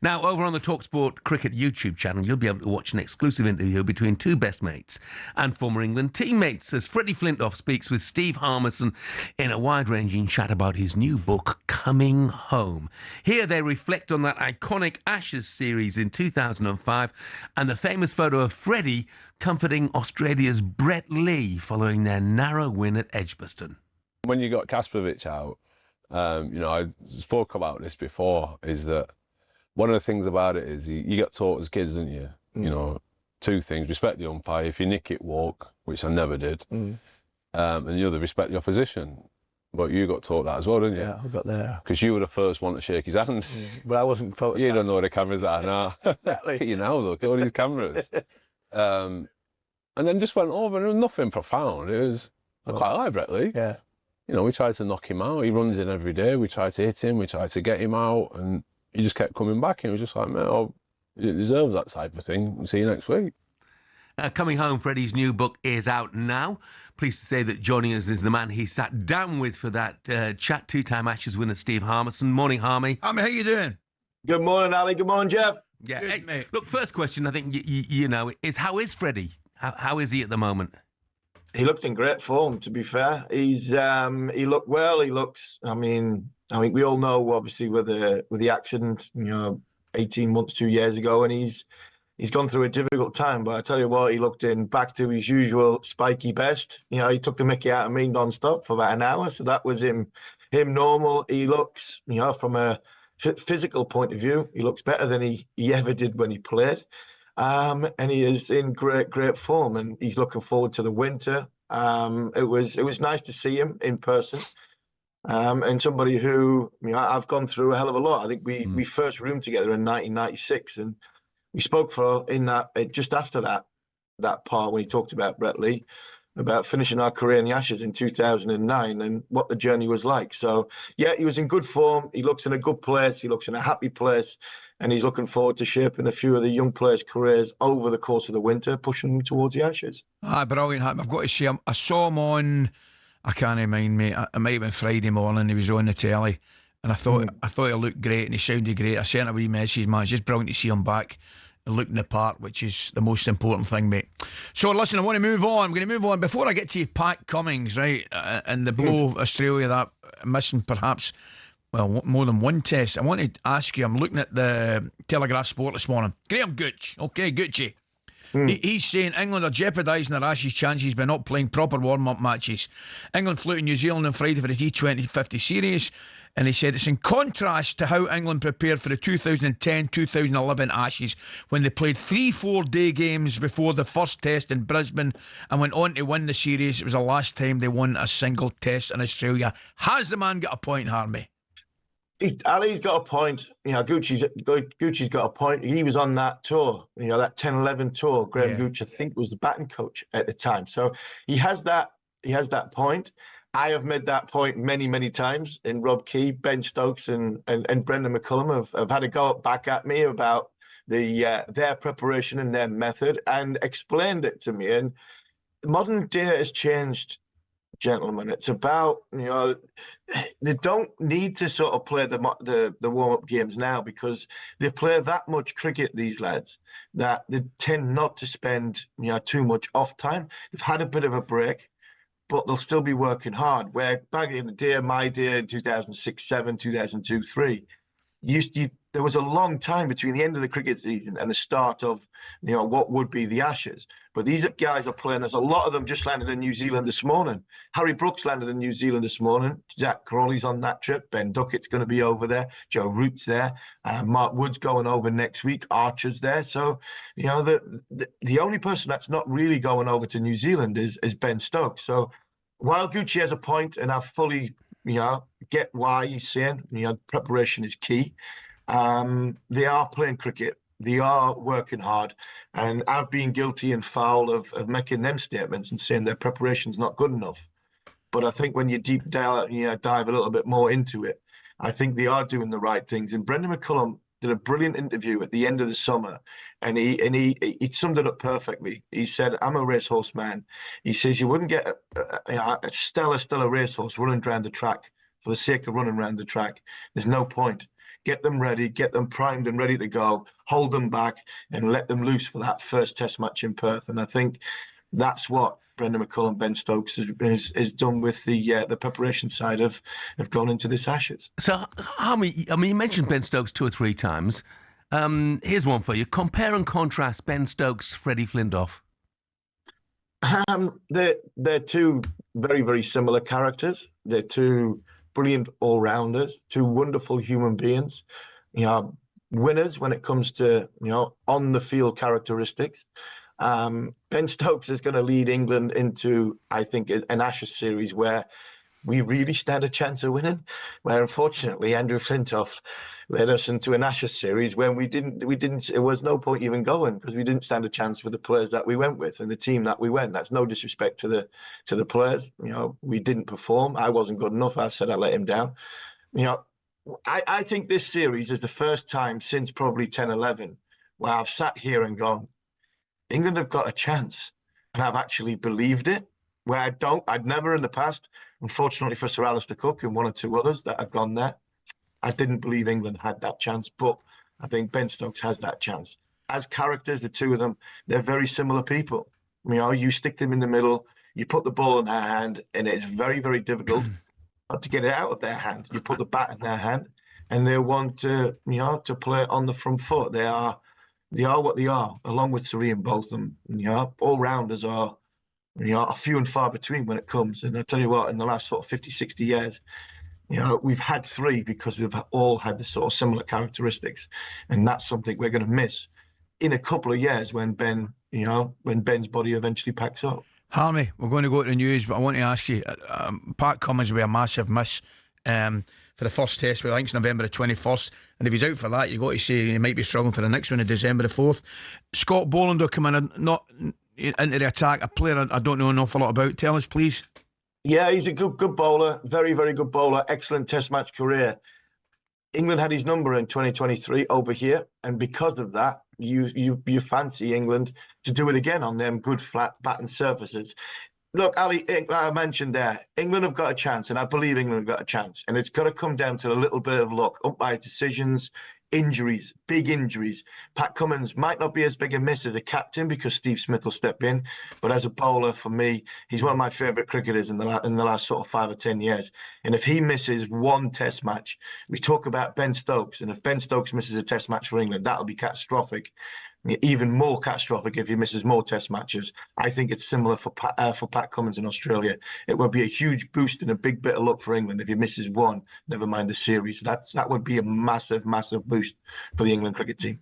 Now, over on the talkSPORT Cricket YouTube channel, you'll be able to watch an exclusive interview between two best mates and former England teammates as Freddie Flintoff speaks with Steve Harmison in a wide-ranging chat about his new book, Coming Home. Here they reflect on that iconic Ashes series in 2005 and the famous photo of Freddie comforting Australia's Brett Lee following their narrow win at Edgbaston. When you got Kasparovich out, I spoke about this before, is that one of the things about it is you get taught as kids, didn't you? You know, two things: respect the umpire. If you nick it, walk, which I never did. And the other, respect the opposition. But you got taught that as well, didn't you? Yeah, I got there. Because you were the first one to shake his hand. But I wasn't focused. You don't know where the cameras are now. Exactly. You know, look at all these cameras. And then just went over, and it was nothing profound. It was, I quite like Brett Lee. Yeah. You know, we tried to knock him out. He runs in every day. We tried to hit him. We tried to get him out, and he just kept coming back, and it was just like, man, oh, it deserves that type of thing. We'll see you next week. Coming Home, Freddie's new book is out now. Pleased to say that joining us is the man he sat down with for that chat, two-time Ashes winner Steve Harmison. Morning, Harmy. Harmy, how you doing? Good morning, Ali. Good morning, Jeff. Yeah, Good, hey, mate. Look, first question, I think, you know, is how is Freddie? How is he at the moment? He looked in great form, to be fair. He looked well. He looks, I mean, we all know, obviously, with the accident, 18 months, 2 years ago, and he's gone through a difficult time. But I tell you what, he looked back to his usual spiky best. He took the mickey out of me non-stop for about an hour, so that was him normal. He looks, from a physical point of view, he looks better than he ever did when he played. And he is in great form, and he's looking forward to the winter. It was nice to see him in person. And somebody who, I've gone through a hell of a lot. I think we first roomed together in 1996, and we spoke just after that part when he talked about Brett Lee, about finishing our career in the Ashes in 2009 and what the journey was like. So, yeah, he was in good form. He looks in a good place. He looks in a happy place. And he's looking forward to shaping a few of the young players' careers over the course of the winter, pushing them towards the Ashes. Brilliant. I've got to say, I saw him on, I can't remind me, it might have been Friday morning, he was on the telly, and I thought he looked great and he sounded great. I sent a wee message, man, it's just brilliant to see him back and looking the part, which is the most important thing, mate. So listen, I want to move on. I'm going to move on. Before I get to Pat Cummins, right, and the blow Australia, that missing perhaps, well, more than one test. I want to ask you, I'm looking at the Telegraph Sport this morning. Graham Gooch, okay, Gucci. He's saying England are jeopardising their Ashes chances by not playing proper warm-up matches. England flew to New Zealand on Friday for the T20 50 series, and he said it's in contrast to how England prepared for the 2010-2011 Ashes, when they played 3-4 day games before the first test in Brisbane and went on to win the series. It was the last time they won a single test in Australia. Has the man got a point, Harmy? Ali's got a point. Gucci's got a point. He was on that tour, that 10-11 tour. Graham Gooch, I think, was the batting coach at the time. So he has that point. I have made that point many, many times. In Rob Key, Ben Stokes, and Brendan McCullum have had a go back at me about their preparation and their method, and explained it to me. And modern day has changed, gentlemen. It's about, they don't need to sort of play the warm-up games now, because they play that much cricket, these lads, that they tend not to spend too much off time. They've had a bit of a break, but they'll still be working hard. Where back in the day, my day in 2006, 7, 2002, 3, there was a long time between the end of the cricket season and the start of what would be the Ashes. But these guys are playing. There's a lot of them just landed in New Zealand this morning. Harry Brooks landed in New Zealand this morning. Jack Crawley's on that trip. Ben Duckett's going to be over there. Joe Root's there. Mark Wood's going over next week. Archer's there. So the only person that's not really going over to New Zealand is Ben Stokes. So while Gucci has a point, and I fully get why he's saying preparation is key, they are playing cricket. They are working hard, and I've been guilty and foul of making them statements and saying their preparation's not good enough. But I think when you dive a little bit more into it, I think they are doing the right things. And Brendan McCullum did a brilliant interview at the end of the summer, and he summed it up perfectly. He said, "I'm a racehorse man." He says, "You wouldn't get a stellar racehorse running around the track for the sake of running around the track. There's no point. get them ready, get them primed and ready to go, hold them back, and let them loose for that first Test match in Perth. And I think that's what Brendan McCullum, Ben Stokes has done with the preparation side of going into this Ashes. So, you mentioned Ben Stokes 2 or 3 times. Here's one for you. Compare and contrast Ben Stokes, Freddie Flintoff. They're two very, very similar characters. They're two brilliant all-rounders, two wonderful human beings. Winners when it comes to on the field characteristics. Ben Stokes is going to lead England into, I think, an Ashes series where we really stand a chance of winning. Where unfortunately Andrew Flintoff led us into an Ashes series when we didn't. It was no point even going because we didn't stand a chance with the players that we went with and the team that we went. That's no disrespect to the players. We didn't perform. I wasn't good enough. I said I let him down. I think this series is the first time since probably 10-11 where I've sat here and gone, England have got a chance, and I've actually believed it. Where I'd never in the past, unfortunately for Sir Alistair Cook and 1 or 2 others that have gone there, I didn't believe England had that chance. But I think Ben Stokes has that chance. As characters, the two of them, they're very similar people. You stick them in the middle, you put the ball in their hand, and it's very, very difficult to get it out of their hand. You put the bat in their hand, and they want to play on the front foot. They are what they are, along with Surrey and both of them. All rounders are few and far between when it comes. And I tell you what, in the last sort of 50, 60 years, we've had 3 because we've all had the sort of similar characteristics. And that's something we're going to miss in a couple of years when Ben's body eventually packs up. Harmy, we're going to go to the news, but I want to ask you, Pat Cummins will be a massive miss for the first test, I think it's November the 21st, and if he's out for that, you've got to say he might be struggling for the next one of December the 4th. Scott Boland will come in, not into the attack, a player I don't know an awful lot about. Tell us, please. Yeah, he's a good bowler, very, very good bowler, excellent Test match career. England had his number in 2023 over here, and because of that, you fancy England to do it again on them good flat batting surfaces. Look, Ali, I mentioned there, England have got a chance, and I believe England have got a chance. And it's got to come down to a little bit of luck, umpire decisions, injuries, big injuries. Pat Cummins might not be as big a miss as a captain because Steve Smith will step in. But as a bowler, for me, he's one of my favourite cricketers in the last sort of 5 or 10 years. And if he misses one Test match, we talk about Ben Stokes. And if Ben Stokes misses a Test match for England, that'll be catastrophic. Even more catastrophic if he misses more Test matches. I think it's similar for Pat Cummins in Australia. It would be a huge boost and a big bit of luck for England if he misses one, never mind the series. That would be a massive, massive boost for the England cricket team.